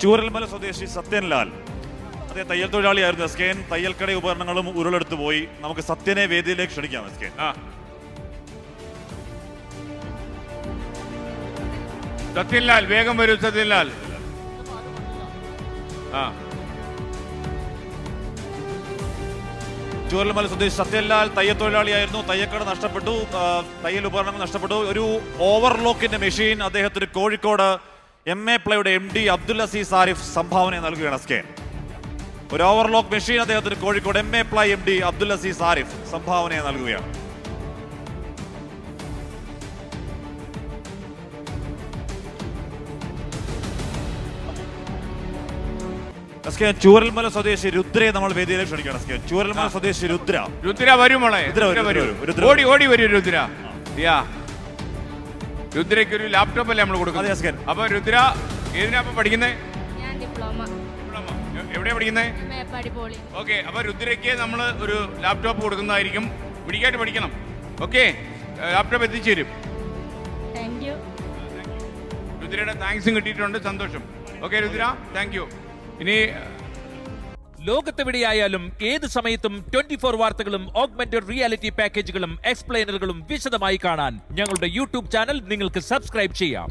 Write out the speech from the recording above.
ചൂരൽമല സ്വദേശി സത്യൻലാൽ, അതേ തയ്യൽ തൊഴിലാളിയായിരുന്നു. എസ്കെൻ തയ്യൽക്കട ഉപകരണങ്ങളും ഉരുളെടുത്തു പോയി. നമുക്ക് സത്യനെ വേദിയിലേക്ക് ക്ഷണിക്കാം. എസ്കെൻ സത്യൻലാൽ, വേഗം വരൂ സത്യൻലാൽ. ചൂരൽമല സ്വദേശി സത്യൻലാൽ തയ്യൽ തൊഴിലാളിയായിരുന്നു. തയ്യൽക്കട നഷ്ടപ്പെട്ടു, തയ്യൽ ഉപകരണങ്ങൾ നഷ്ടപ്പെട്ടു. ഒരു ഓവർലോക്കിന്റെ മെഷീൻ അദ്ദേഹത്തിന് കോഴിക്കോട് MA പ്ലൈയുടെ MD അബ്ദുൽ അസീസ് ആരിഫ് സംഭാവന നൽകുകയാണ്. എസ്കെൻ ഒരു ഓവർലോക്ക് മെഷീൻ അദ്ദേഹത്തിന് Kozhikode MA ply MD Abdul Azeez Arif സംഭാവന നൽകുകയാണ്. ചൂരൽമല സ്വദേശി രുദ്രയെ നമ്മൾ വേദിയിലേക്ക് ക്ഷണിക്കണം. ചൂരൽമല സ്വദേശി രുദ്ര വരും മോളെ, ഓടി ഓടി വരൂ രുദ്ര. രുദ്രയ്ക്ക് ഒരു ലാപ്ടോപ്പ് അല്ലേ നമ്മൾ കൊടുക്കുന്നത്? അപ്പൊ രുദ്ര ഏതിനാ പഠിക്കുന്നത്? എവിടെയാ പഠിക്കുന്നത്? ഓക്കെ, അപ്പൊ രുദ്രയ്ക്ക് നമ്മൾ ഒരു ലാപ്ടോപ്പ് കൊടുക്കുന്നതായിരിക്കും. പിടിക്കായിട്ട് പഠിക്കണം. ഓക്കെ, ലാപ്ടോപ്പ് എത്തിച്ചു തരും. രുദ്രയുടെ താങ്ക്സും കിട്ടിയിട്ടുണ്ട്. സന്തോഷം. Okay Rudra, thank you. ഇനി ലോകത്തെവിടെയായാലും ഏത് സമയത്തും 24 വാർത്തകളും ഓഗ്മെന്റഡ് റിയാലിറ്റി പാക്കേജുകളും എക്സ്പ്ലെയിനറുകളും വിശദമായി കാണാൻ ഞങ്ങളുടെ യൂട്യൂബ് ചാനൽ നിങ്ങൾക്ക് സബ്സ്ക്രൈബ് ചെയ്യാം.